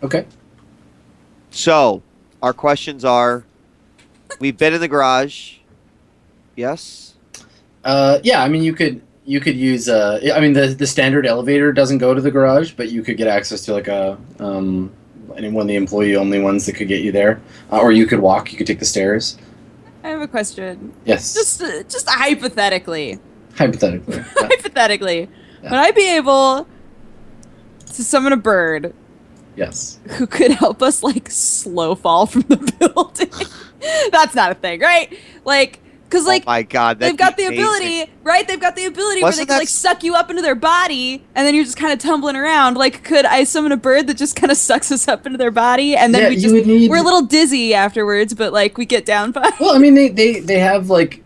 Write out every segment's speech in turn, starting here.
Okay. So, our questions are, we've been in the garage. Yes? Yeah, I mean, you could use, I mean, the standard elevator doesn't go to the garage, but you could get access to like a, one of the employee-only ones that could get you there. Or you could walk, you could take the stairs. I have a question. Yes. Just hypothetically. Hypothetically. Yeah. Hypothetically. Yeah. Would I be able to summon a bird Yes. who could help us, like, slow fall from the building? That's not a thing, right? Like, because, like, oh my God, they've got the ability, right? They've got the ability where they can, like, suck you up into their body, and then you're just kind of tumbling around. Like, could I summon a bird that just kind of sucks us up into their body, and then we're a little dizzy afterwards, but, like, we get down fine? Well, I mean, they have, like,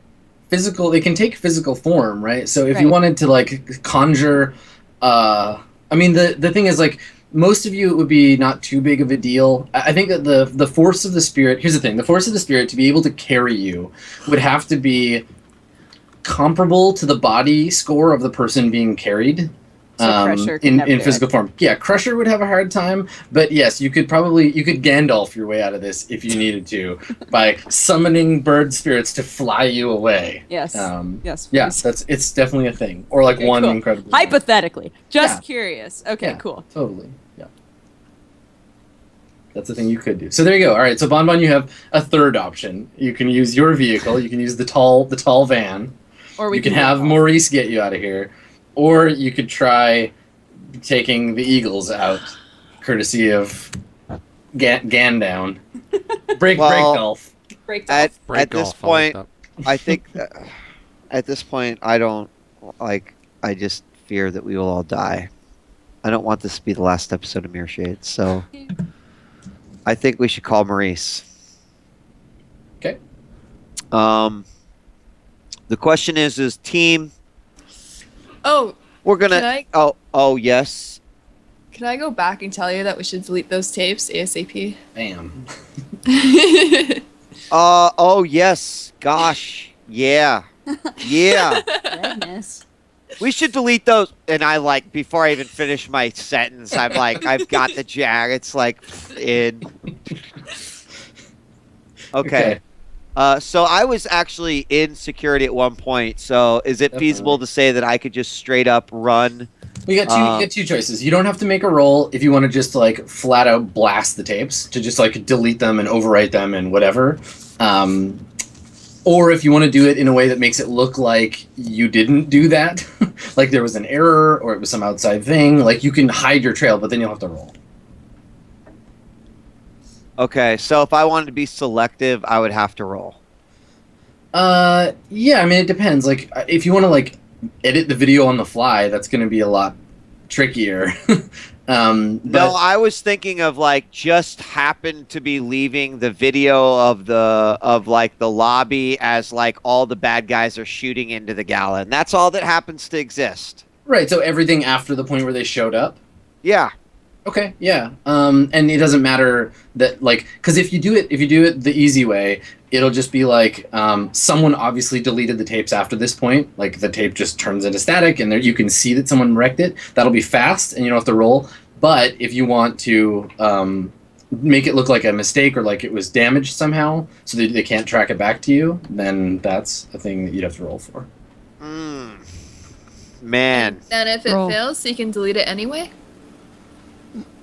physical, they can take physical form, right? So if you wanted to, like, conjure, I mean, the thing is, like, most of you, it would be not too big of a deal. I think that the force of the spirit, here's the thing, the force of the spirit to be able to carry you would have to be comparable to the body score of the person being carried. So in physical form. Yeah, Crusher would have a hard time, but yes, you could Gandalf your way out of this if you needed to by summoning bird spirits to fly you away. Yes. Yes. Yeah, it's definitely a thing. Or like one cool. incredible. Hypothetically, just curious. Okay, cool. Totally. Yeah. That's the thing you could do. So there you go. All right. So Bonbon, you have a third option. You can use your vehicle. You can use the tall van. Or you can have Maurice get you out of here. Or you could try taking the Eagles out, courtesy of Gandown. Break golf. At this point, I think at this point, I don't like. I just fear that we will all die. I don't want this to be the last episode of Mirrorshades, so I think we should call Maurice. Okay. The question is team. Oh, we're gonna. Oh, yes. Can I go back and tell you that we should delete those tapes ASAP? Bam. Oh yes. Gosh. Yeah. Yeah. Goodness. We should delete those. And I like before I even finish my sentence, I'm like, I've got the jag. It's like in. Okay. So I was actually in security at one point. So is it feasible to say that I could just straight up run? We got two choices. You don't have to make a roll if you want to just like flat out blast the tapes to just like delete them and overwrite them and whatever. Or if you want to do it in a way that makes it look like you didn't do that, like there was an error or it was some outside thing, like you can hide your trail, but then you'll have to roll. Okay, so if I wanted to be selective, I would have to roll. Yeah, I mean, it depends. Like, if you want to, like, edit the video on the fly, that's going to be a lot trickier. No, I was thinking of, like, just happened to be leaving the video of the lobby as, like, all the bad guys are shooting into the gala. And that's all that happens to exist. Right, so everything after the point where they showed up? Yeah. Okay, yeah. And it doesn't matter that, like, because if you do it the easy way, it'll just be like someone obviously deleted the tapes after this point. Like the tape just turns into static, and there you can see that someone wrecked it. That'll be fast, and you don't have to roll. But if you want to make it look like a mistake or like it was damaged somehow, so that they can't track it back to you, then that's a thing that you'd have to roll for. Man. And if it fails, so you can delete it anyway.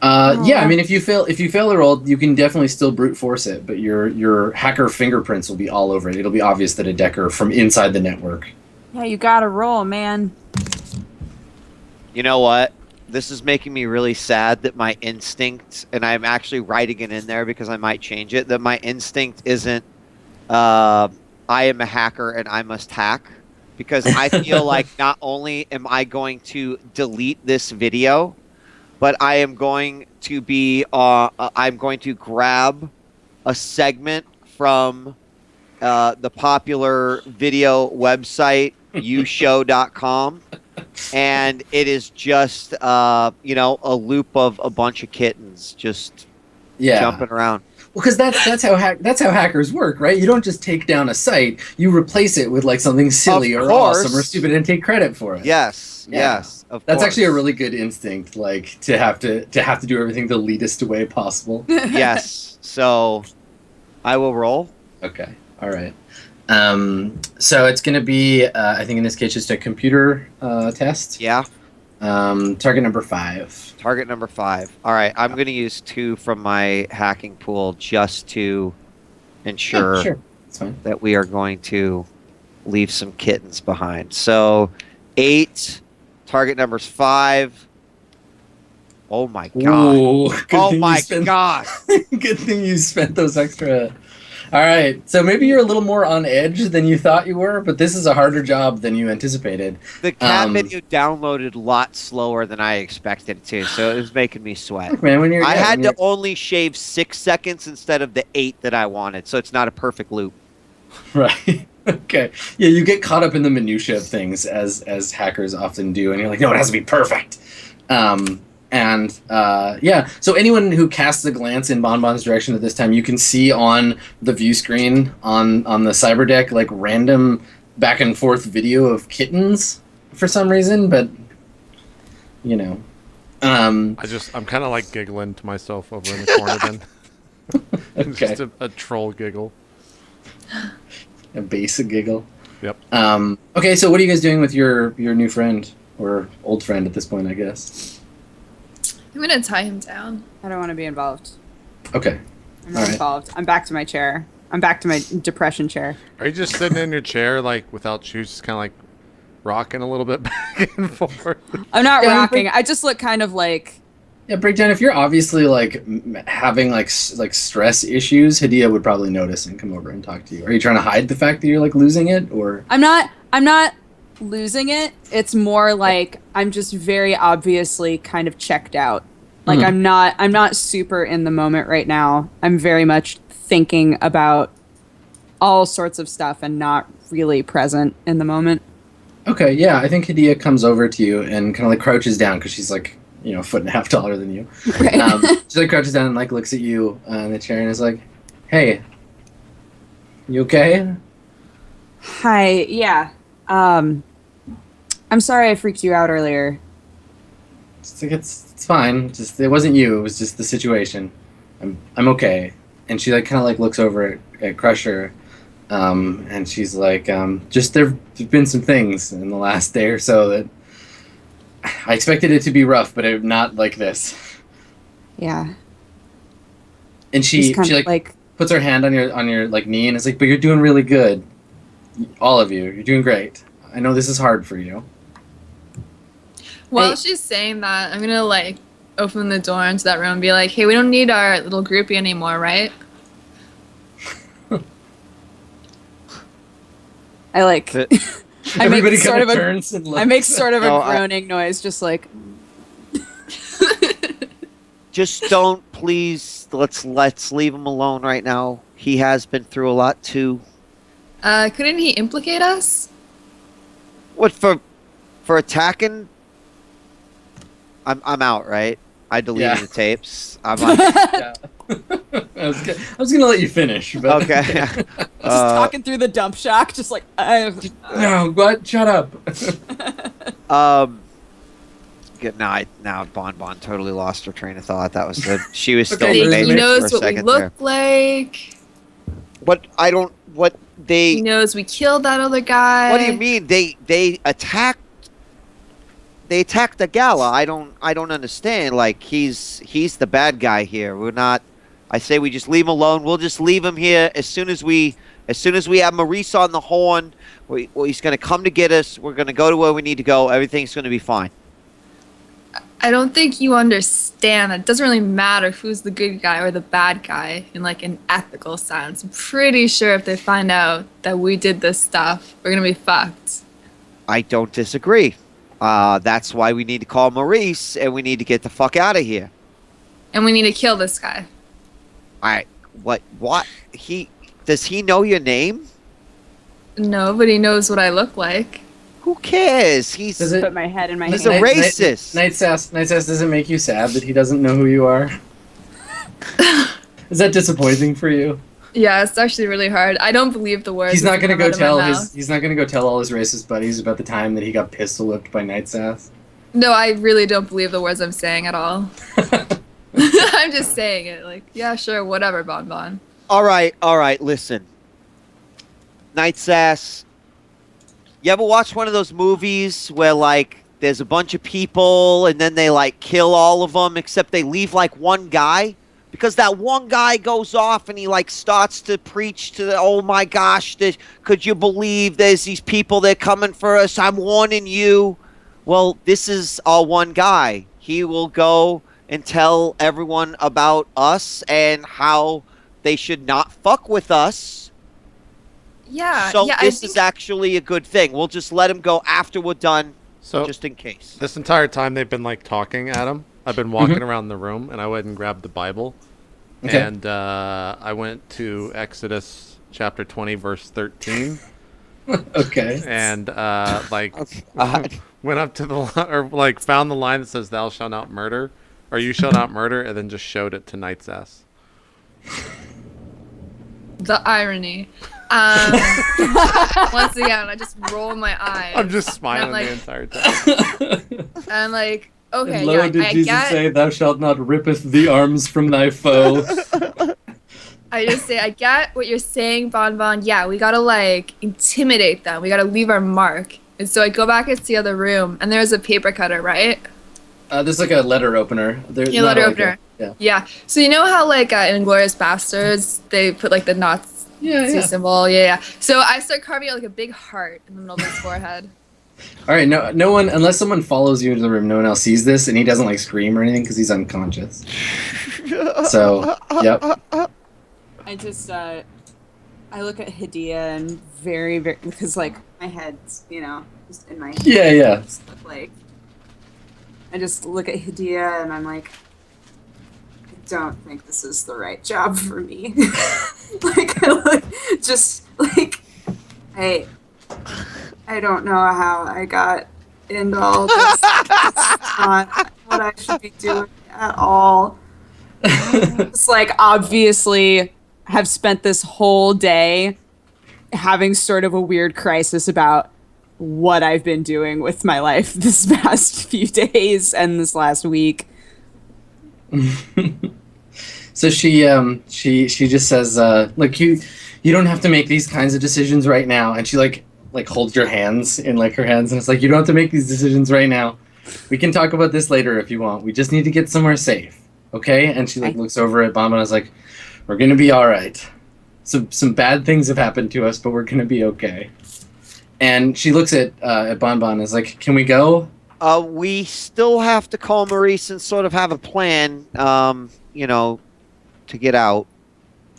Yeah, I mean, if you fail the roll, you can definitely still brute force it, but your hacker fingerprints will be all over it. It'll be obvious that a decker from inside the network. Yeah, you gotta roll, man. You know what? This is making me really sad that my instinct, and I'm actually writing it in there because I might change it, that my instinct isn't, I am a hacker and I must hack. Because I feel like not only am I going to delete this video, but I am going to be, I'm going to grab a segment from the popular video website, youshow.com, and it is just, you know, a loop of a bunch of kittens just jumping around. Well, because that's how hackers work, right? You don't just take down a site; you replace it with like something silly or awesome or stupid and take credit for it. Yes, yes. Of That's course. actually a really good instinct, like to have to do everything the leadest way possible. Yes. So I will roll. Okay. All right. So it's going to be, I think in this case, just a computer test. Yeah. Target number 5. Target number 5. All right. I'm going to use 2 from my hacking pool just to ensure sure. That's fine. that we are going to leave some kittens behind. So 8. Target number's 5. Oh my god. Ooh, Oh my god. Good thing you spent those extra. All right. So maybe you're a little more on edge than you thought you were, but this is a harder job than you anticipated. The cat menu downloaded a lot slower than I expected it to, so it was making me sweat. Look, man, I had to only shave 6 seconds instead of the 8 that I wanted, so it's not a perfect loop. Right. Okay. Yeah, you get caught up in the minutia of things as hackers often do, and you're like, no, it has to be perfect. Yeah, so anyone who casts a glance in Bonbon's direction at this time, you can see on the view screen on the cyber deck like random back and forth video of kittens for some reason, but you know. I'm kind of like giggling to myself over in the corner then. Okay. Just a troll giggle. A basic giggle. Yep. Okay, so what are you guys doing with your new friend or old friend at this point, I guess? I'm gonna tie him down. I don't want to be involved. Okay. I'm not involved. I'm back to my chair. I'm back to my depression chair. Are you just sitting in your chair, like, without shoes, just kind of, like, rocking a little bit back and forth? I'm not rocking. I just look kind of like... Yeah, Breakdown, if you're obviously, like, having, like stress issues, Hadia would probably notice and come over and talk to you. Are you trying to hide the fact that you're, like, losing it, or...? I'm not losing it. It's more like I'm just very obviously kind of checked out. Like I'm not super in the moment right now. I'm very much thinking about all sorts of stuff and not really present in the moment. Okay, yeah, I think Hadia comes over to you and kind of like crouches down because she's like, you know, a foot and a half taller than you. Right. She like crouches down and like looks at you in the chair and is like, "Hey, you okay?" Hi. Yeah. I'm sorry I freaked you out earlier. It's like it's fine. Just it wasn't you. It was just the situation. I'm okay. And she like kind of like looks over at Crusher, and she's like, just there've been some things in the last day or so that I expected it to be rough, but not like this. Yeah. And she like puts her hand on your like knee and is like, but you're doing really good. All of you, you're doing great. I know this is hard for you. While she's saying that, I'm gonna like open the door into that room and be like, hey, we don't need our little groupie anymore, right? I like I make sort of turns and looks. I make sort of a groaning noise, just like just don't, please. Let's leave him alone right now. He has been through a lot too. Couldn't he implicate us? What for attacking? I'm out, right? I deleted the tapes. I'm like, yeah. I was gonna let you finish, but okay. just talking through the dump shock, just like no, what? Shut up. Now Bon totally lost her train of thought. That was good. She was still Okay, debating he knows for a what we second look there. like. He He knows we killed that other guy. What do you mean? They attacked the gala. I don't understand. Like he's the bad guy here. We're not. I say we just leave him alone. We'll just leave him here as soon as we have Maurice on the horn. He's gonna come to get us. We're gonna go to where we need to go. Everything's gonna be fine. I don't think you understand that it doesn't really matter who's the good guy or the bad guy in like an ethical sense. I'm pretty sure if they find out that we did this stuff, we're gonna be fucked. I don't disagree. That's why we need to call Maurice and we need to get the fuck out of here. And we need to kill this guy. Alright. What? Does he know your name? Nobody knows what I look like. Who cares? He's put my head in my He's hand. a racist. Night Sass, does it make you sad that he doesn't know who you are? Is that disappointing for you? Yeah, it's actually really hard. I don't believe the words. He's not gonna that come go out of my tell mouth. he's not gonna go tell all his racist buddies about the time that he got pistol whipped by Night Sass. No, I really don't believe the words I'm saying at all. I'm just saying it. Like, yeah, sure, whatever, Bonbon. All right. Listen, Night's Ass. You ever watch one of those movies where like there's a bunch of people and then they like kill all of them except they leave like one guy? Because that one guy goes off and he like starts to preach to the, oh my gosh, could you believe there's these people that are coming for us? I'm warning you. Well, this is our one guy. He will go and tell everyone about us and how they should not fuck with us. Yeah. So yeah, this is actually a good thing. We'll just let him go after we're done, just in case. This entire time they've been like talking, Adam. I've been walking around the room, and I went and grabbed the Bible, and I went to Exodus chapter 20, verse 13. Okay. And went up to the or like found the line that says "Thou shalt not murder," or "You shall not murder," and then just showed it to Night's Ass. The irony. Once again, I just roll my eyes. I'm just smiling the entire time. I'm like, okay, and lo, yeah, did I Jesus get. say, "Thou shalt not rippeth the arms from thy foe"? I just say, I get what you're saying, Bonbon. Yeah, we gotta like intimidate them. We gotta leave our mark. And so I go back into the other room, and there's a paper cutter, right? There's like a letter opener. There's letter opener. Yeah. Yeah. So you know how like in Inglourious Bastards they put like the Nazi symbol. Yeah. So I start carving out like a big heart in the middle of his forehead. All right. No one, unless someone follows you into the room, no one else sees this, and he doesn't like scream or anything because he's unconscious. So, yep. I just I look at Hadia and very because like my head's just in my yeah. Like I just look at Hadia and I'm like, I don't think this is the right job for me. I don't know how I got into all this. It's not what I should be doing at all. It's like obviously have spent this whole day having sort of a weird crisis about what I've been doing with my life this past few days and this last week. So she just says, look, you don't have to make these kinds of decisions right now. And she like holds your hands in like her hands, and it's like, you don't have to make these decisions right now. We can talk about this later if you want. We just need to get somewhere safe, okay? And she like looks over at Bomb and is like, we're gonna be all right. Some bad things have happened to us, but we're gonna be okay. And she looks at Bonbon and is like, can we go? We still have to call Maurice and sort of have a plan, to get out.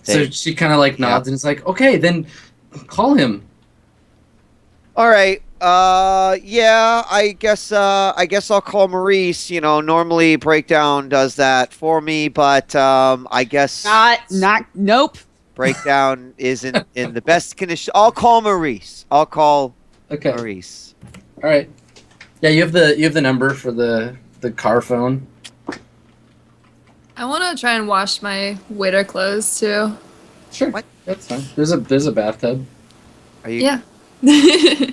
So she kind of like nods and is like, okay, then call him. All right. Yeah, I guess I'll call Maurice. Normally Breakdown does that for me, but I guess nope. Breakdown isn't in the best condition. I'll call Maurice. Maurice. All right. Yeah, you have the number for the car phone. I want to try and wash my waiter clothes too. Sure. What? That's fine. There's a bathtub. Are you? Yeah.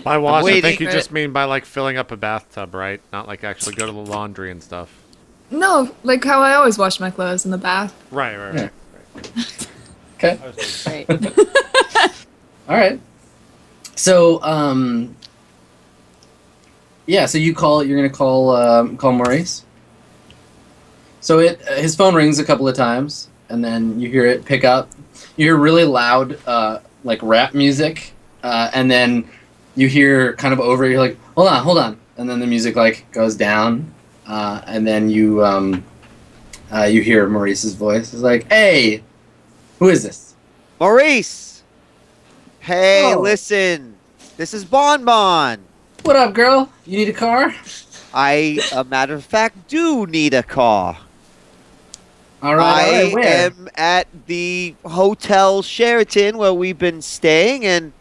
By wash, I think you just mean by like filling up a bathtub, right? Not like actually go to the laundry and stuff. No, like how I always wash my clothes in the bath. Right. Yeah. Okay. Right. All right. So, yeah. So you're gonna call Maurice. So his phone rings a couple of times, and then you hear it pick up. You hear really loud, like rap music, and then you hear kind of over. You're like, hold on, and then the music like goes down, and then you hear Maurice's voice. It's like, hey, who is this? Maurice. Hey, listen, this is Bonbon. What up, girl? You need a car? A matter of fact, do need a car. All right, I am at the Hotel Sheraton where we've been staying, and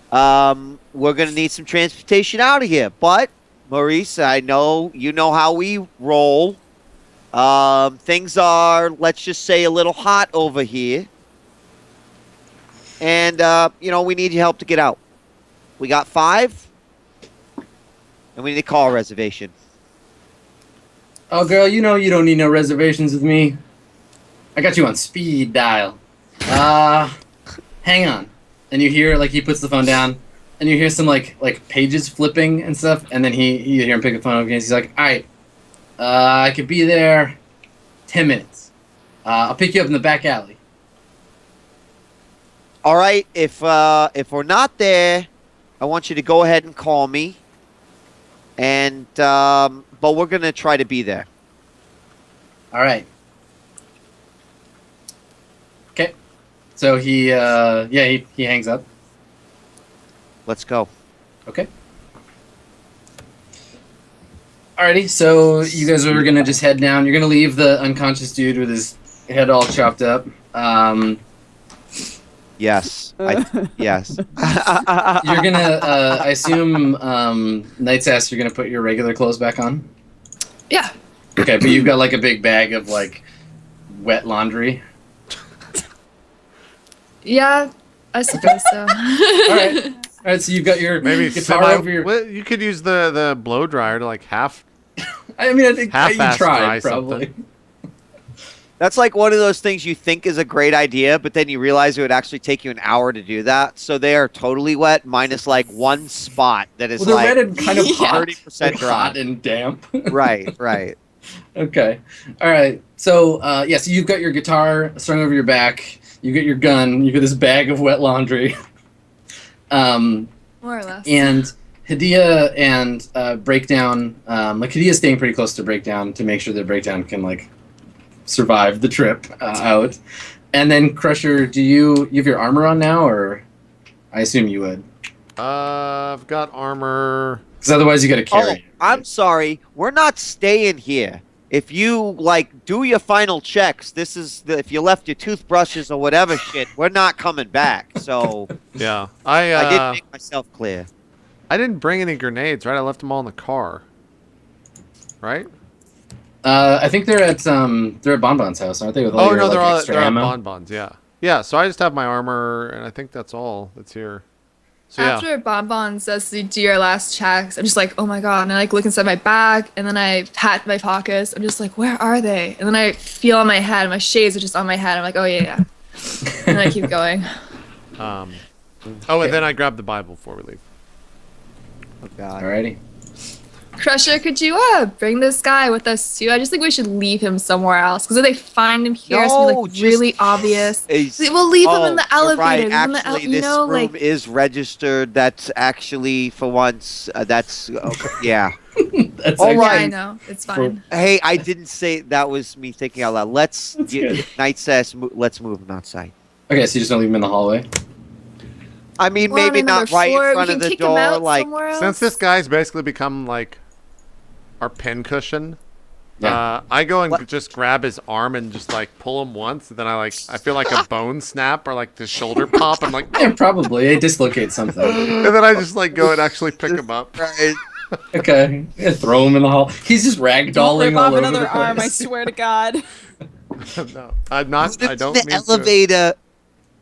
we're going to need some transportation out of here. But, Maurice, I know you know how we roll. Things are, let's just say, a little hot over here. And, we need your help to get out. We got 5, and we need a car reservation. Oh, girl, you know you don't need no reservations with me. I got you on speed dial. Hang on. And you hear, like, he puts the phone down, and you hear some, like pages flipping and stuff, and then you hear him pick the phone up again. He's like, all right, I could be there 10 minutes. I'll pick you up in the back alley. All right, if we're not there, I want you to go ahead and call me. And but we're gonna try to be there. All right. Okay. So he hangs up. Let's go. Okay. Alrighty, so you guys are gonna just head down. You're gonna leave the unconscious dude with his head all chopped up. Yes. Yes. You're gonna, I assume, Night's Ass, you're gonna put your regular clothes back on? Yeah. Okay, but you've got like a big bag of like wet laundry. Yeah, I suppose so. Alright, so you've got your guitar over your... Well, you could use the blow dryer to like half. I mean, I think you half-ass tried, dry probably. something. That's like one of those things you think is a great idea, but then you realize it would actually take you an hour to do that. So they are totally wet, minus like one spot that is Well, they're like red and kind of hot, 30% like dry. hot and damp. Right, right. Okay. All right. So, so you've got your guitar strung over your back. You got your gun. You got this bag of wet laundry. More or less. And Hadia and Breakdown, like Hadia's staying pretty close to Breakdown to make sure that Breakdown can like survive the trip out. And then Crusher, do you have your armor on now, or I assume you would? I've got armor. Because otherwise you got to carry. Oh, I'm sorry. We're not staying here. If you like do your final checks, this is if you left your toothbrushes or whatever shit, we're not coming back. So Yeah, I didn't make myself clear. I didn't bring any grenades, right? I left them all in the car. Right? I think they're at Bonbon's house, aren't they? With all Oh your, no, like, they're extra at ammo? Bonbons. Yeah, yeah. So I just have my armor, and I think that's all that's here. So yeah. After Bonbon says to do your last checks, I'm just like, oh my god, and I like look inside my bag, and then I pat my pockets. I'm just like, where are they? And then I feel on my head, my shades are just on my head. I'm like, oh yeah. And then I keep going. Oh, and then I grab the Bible before we leave. Oh God. Alrighty. Crusher, could you bring this guy with us too? I just think we should leave him somewhere else because if they find him here, it's gonna be like really obvious. We'll leave him in the elevator. Right. Actually, this room is registered. That's actually for once. That's okay. Yeah. That's all right. Yeah, I know. It's fine. Hey, I didn't say that was me thinking out loud. Let's Night says let's move him outside. Okay, so you just don't leave him in the hallway? I mean, maybe not right in front of the door. Like, since this guy's basically become like our pin cushion, Yeah. I go and just grab his arm and just like pull him once, and then I feel like a bone snap or like the shoulder pop. I'm like, Yeah, probably. It dislocates something. and then I just like go and actually pick him up. right. Okay. Yeah, throw him in the hall. He's just Don't ragdolling rip all off over another the place. arm, I swear to God. No, I'm not. I don't the mean elevator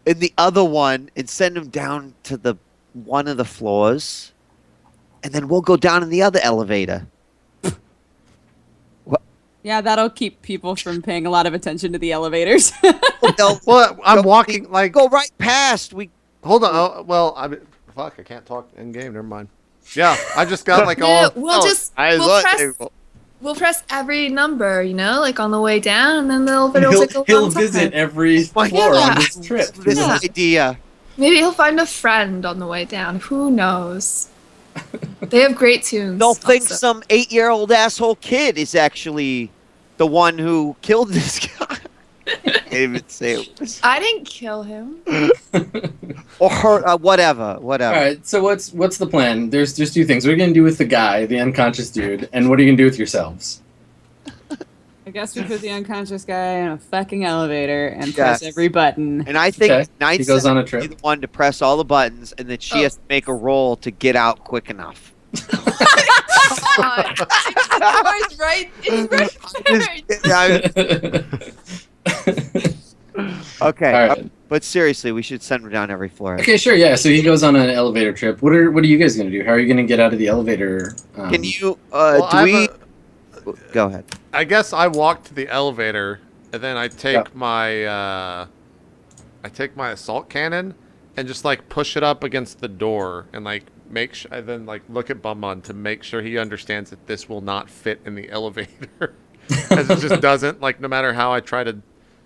in the other one and send him down to the one of the floors, and then we'll go down in the other elevator. Yeah, that'll keep people from paying a lot of attention to the elevators. Well, I'm walking like. Go right past. We Hold on. Oh, well, I mean, fuck. I can't talk in game. Never mind. Yeah, I just got like all. We'll press every number, you know, like on the way down, and then the elevator will take a He'll long time. visit every floor on this trip. This idea. Maybe he'll find a friend on the way down. Who knows? They have great tunes. They'll think also. some 8-year-old asshole kid is actually the one who killed this guy. I can't even say it was. I didn't kill him. Or her, whatever. All right. So what's the plan? There's two things. What are you gonna do with the guy, the unconscious dude, and what are you gonna do with yourselves? I guess we put the unconscious guy in a fucking elevator and press every button. And I think Okay. He goes on a trip. the one to press all the buttons, and then she has to make a roll to get out quick enough. It's right. Okay, All right. but seriously, we should send him down every floor. Okay, sure. Yeah. So he goes on an elevator trip. What are you guys gonna do? How are you gonna get out of the elevator? Can you? Well, Do we? go ahead. I guess I walk to the elevator, and then I take my assault cannon, and just like push it up against the door, and like I then like look at Bumon to make sure he understands that this will not fit in the elevator, because it just doesn't. Like no matter how I try to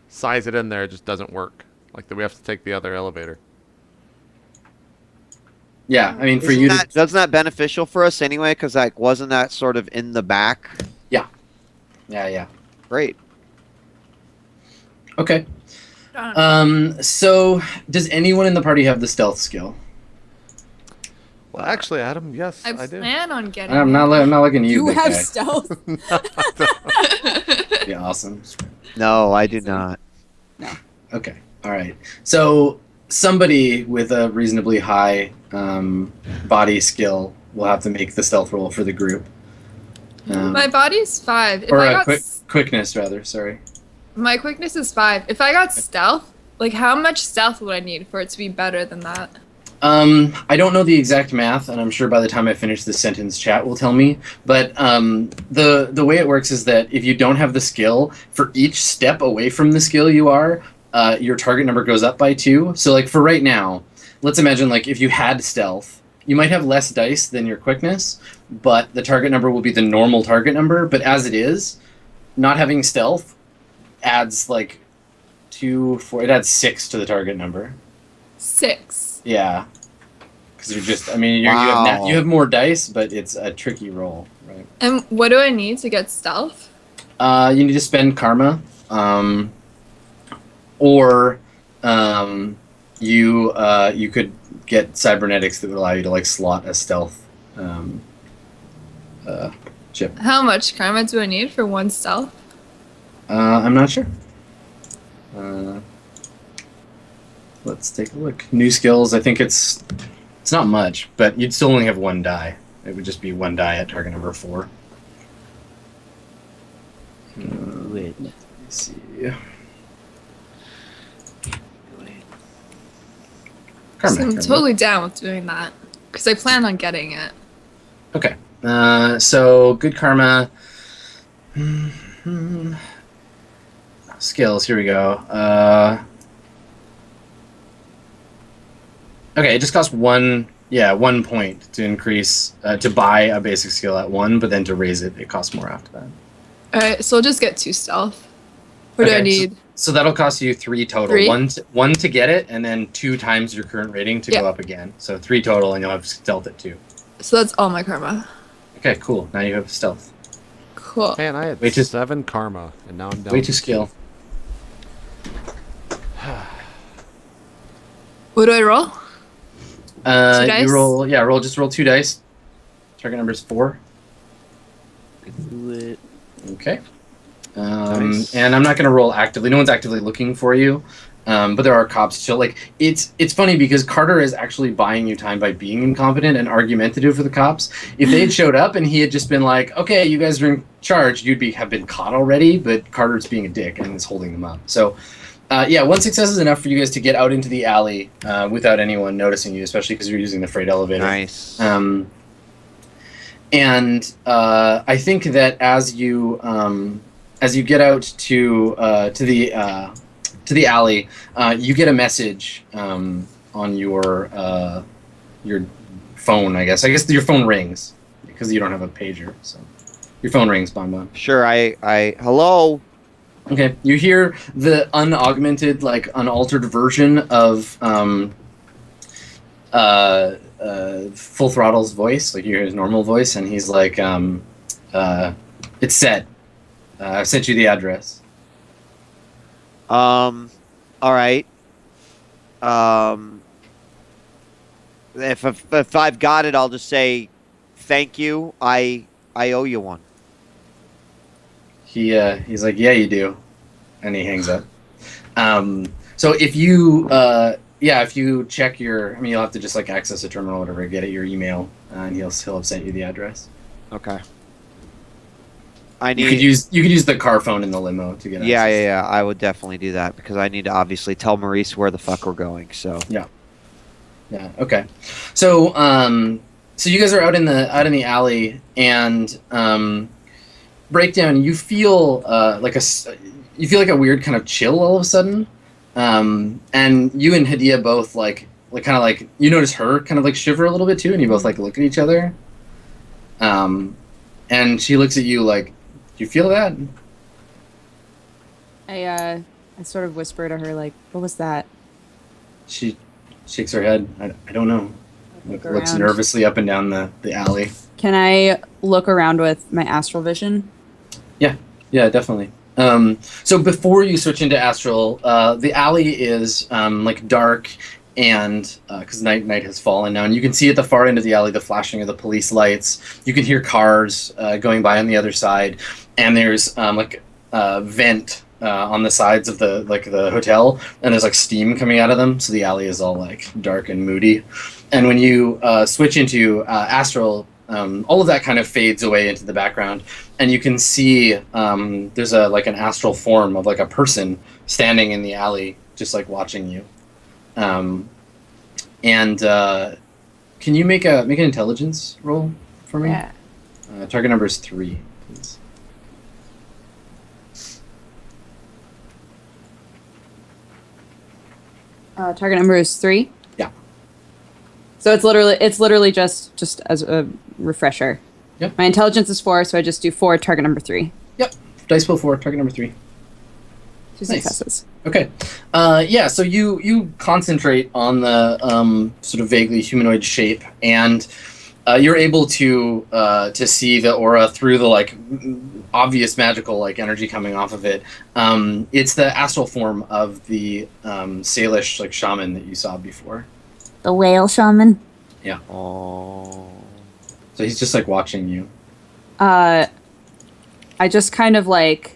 size it in there, it just doesn't work. Like that we have to take the other elevator. Yeah, I mean, Isn't that beneficial for us anyway? Because like, wasn't that sort of in the back? Yeah. Yeah. Great. Okay. So does anyone in the party have the stealth skill? Well, actually, Adam, yes, I do. plan on getting. I'm not looking at you. You big have guy. stealth. Yeah, awesome. No, I do not. No. Okay. All right. So somebody with a reasonably high body skill will have to make the stealth roll for the group. My body's 5. If Or I got quickness, rather. Sorry. my quickness is 5. If I got stealth, like how much stealth would I need for it to be better than that? I don't know the exact math, and I'm sure by the time I finish this sentence, chat will tell me. But the way it works is that if you don't have the skill, for each step away from the skill you are, your target number goes up by 2. So like for right now, let's imagine like if you had stealth, you might have less dice than your quickness, but the target number will be the normal target number. But as it is, not having stealth adds like 2, 4. It adds 6 to the target number. 6. Yeah, because you're just. I mean, you have more dice, but it's a tricky roll, right? And what do I need to get stealth? You need to spend karma, or you could get cybernetics that would allow you to like slot a stealth chip. How much karma do I need for 1 stealth? I'm not sure. Let's take a look. New skills. I think it's not much, but you'd still only have 1 die. It would just be 1 die at target number 4. Let's see. So I'm totally down with doing that because I plan on getting it. Okay. So good karma. Skills. Here we go. Okay, it just costs 1 point to increase, to buy a basic skill at 1, but then to raise it, it costs more after that. Alright, so I'll just get 2 stealth. What do I need? So that'll cost you 3 total. 3? One to get it, and then 2 times your current rating to go up again. So 3 total, and you'll have stealth at 2. So that's all my karma. Okay, cool. Now you have stealth. Cool. Man, I had 7 karma, and now I'm down. Way to skill. What do I roll? 2 dice? You roll. Just roll 2 dice. Target number is 4. Do it. Okay. Nice. And I'm not going to roll actively. No one's actively looking for you. But there are cops. So like it's funny because Carter is actually buying you time by being incompetent and argumentative for the cops. If they had showed up and he had just been like, "Okay, you guys are in charge," have been caught already. But Carter's being a dick and is holding them up. So. 1 success is enough for you guys to get out into the alley without anyone noticing you, especially because you're using the freight elevator. Nice. And I think that as you get out to the alley, you get a message on your phone. I guess your phone rings because you don't have a pager. So your phone rings, Bonbon. Sure. I hello. Okay, you hear the unaugmented, like unaltered version of Full Throttle's voice. Like you hear his normal voice, and he's like, "It's set. I've sent you the address." All right. If I've got it, I'll just say thank you. I owe you one. He's like, "Yeah, you do," and he hangs up. So if you check your, you'll have to just like access a terminal or whatever, get at your email, and he'll have sent you the address. Okay. You could use the car phone in the limo to get access. Yeah. I would definitely do that because I need to obviously tell Maurice where the fuck we're going. So. Yeah. Okay. So you guys are out in the alley, and breakdown, you feel you feel like a weird kind of chill all of a sudden, and you and Hadia both like kind of like you notice her kind of like shiver a little bit too, and you both like look at each other, and she looks at you like, "Do you feel that?" I sort of whisper to her like, "What was that?" She shakes her head. I don't know. Looks around. nervously up and down the alley. Can I look around with my astral vision? Yeah, definitely. So before you switch into Astral, the alley is like dark, and because night has fallen now, and you can see at the far end of the alley the flashing of the police lights. You can hear cars going by on the other side, and there's like a vent on the sides of the hotel, and there's like steam coming out of them. So the alley is all like dark and moody. And when you switch into Astral, all of that kind of fades away into the background, and you can see there's like an astral form of like a person standing in the alley, just like watching you. And can you make an intelligence roll for me? Yeah. Target number is 3, please. Target number is 3. Yeah. So it's literally just as a refresher. Yep. My intelligence is 4, so I just do 4. Target number 3. Yep. Dice pool 4. Target number 3. 2 Nice. successes. Okay. Yeah. So you concentrate on the sort of vaguely humanoid shape, and you're able to see the aura through the like obvious magical like energy coming off of it. It's the astral form of the Salish like shaman that you saw before. The whale shaman. Yeah. Oh. So he's just like watching you. I just kind of like.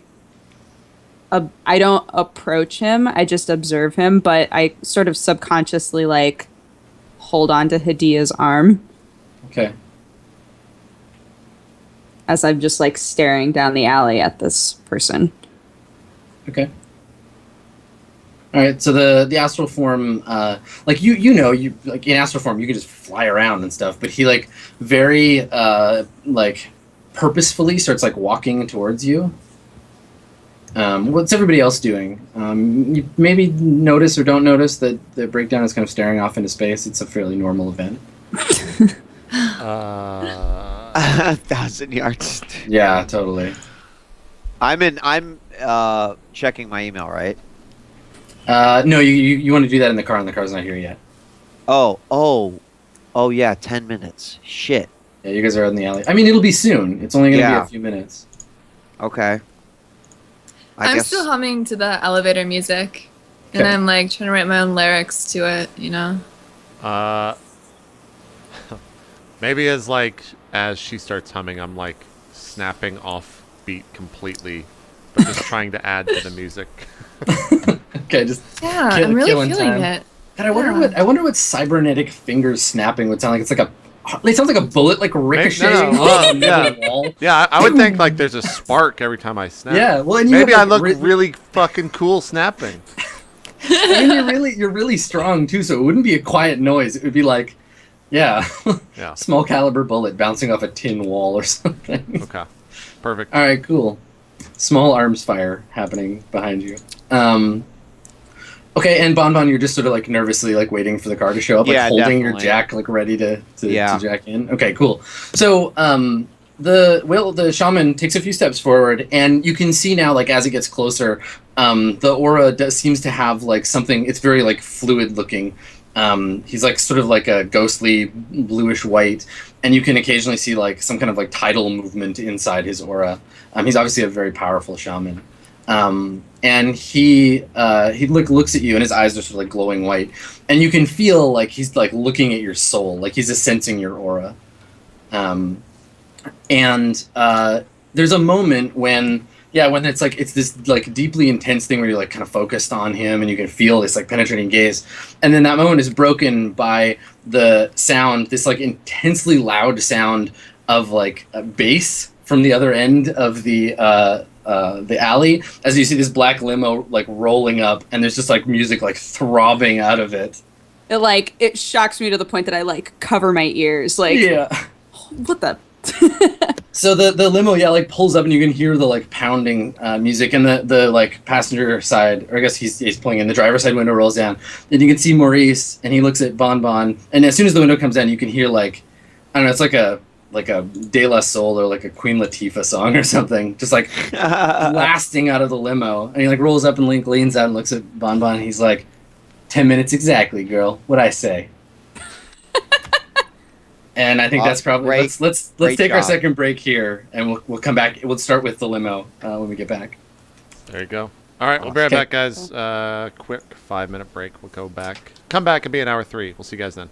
I don't approach him. I just observe him, but I sort of subconsciously like hold on to Hadia's arm Okay. as I'm just like staring down the alley at this person. Okay. All right. So the astral form, like you like in astral form, you can just fly around and stuff. But he like very like purposefully starts like walking towards you. What's everybody else doing? You maybe notice or don't notice that the breakdown is kind of staring off into space. It's a fairly normal event. 1,000 yards. Yeah, totally. I'm checking my email, right? No, you want to do that in the car, and the car's not here yet. Oh yeah, 10 minutes. Shit. Yeah, you guys are out in the alley. I mean, it'll be soon. It's only going to be a few minutes. Okay. I'm still humming to the elevator music, and I'm like trying to write my own lyrics to it, you know? Maybe as she starts humming, I'm like snapping off beat completely, but just trying to add to the music. Okay, just I'm really feeling time. it. God, I wonder what cybernetic fingers snapping would sound like. It's like it sounds like a bullet like ricocheting off the wall. Yeah, I would think like there's a spark every time I snap. Yeah, well, and maybe I look really fucking cool snapping. I mean, you're really strong too, so it wouldn't be a quiet noise. It would be like, yeah. Small caliber bullet bouncing off a tin wall or something. Okay, perfect. All right, cool. Small arms fire happening behind you. Okay, and Bonbon, you're just sort of like nervously like waiting for the car to show up, like holding your jack, like ready to jack in. Okay, cool. So the shaman takes a few steps forward, and you can see now, like as it gets closer, the aura seems to have like something. It's very like fluid looking. He's like sort of like a ghostly bluish white, and you can occasionally see like some kind of like tidal movement inside his aura. He's obviously a very powerful shaman. And he like looks at you, and his eyes are sort of like glowing white, and you can feel like he's like looking at your soul, like he's sensing your aura. And there's a moment when it's like it's this like deeply intense thing where you're like kind of focused on him, and you can feel this like penetrating gaze, and then that moment is broken by the sound, this like intensely loud sound of like a bass from the other end of the alley, as you see this black limo like rolling up, and there's just like music like throbbing out of it. It shocks me to the point that I like cover my ears. Like, yeah, what the So the limo, yeah, like pulls up and you can hear the like pounding music, and the like passenger side, or I guess he's pulling in, the driver's side window rolls down, and you can see Maurice, and he looks at Bon Bon, and as soon as the window comes down, you can hear like, I don't know, it's like a De La Soul or like a Queen Latifah song or something, just like blasting out of the limo, and he like rolls up and Link leans out and looks at Bon Bon, and he's like, 10 minutes exactly, girl. What'd I say? And I think that's probably let's take our second break here, and we'll come back. We'll start with the limo when we get back. There you go. All right, we'll be right back, guys. Quick 5-minute break. We'll go back. Come back and be in hour 3. We'll see you guys then.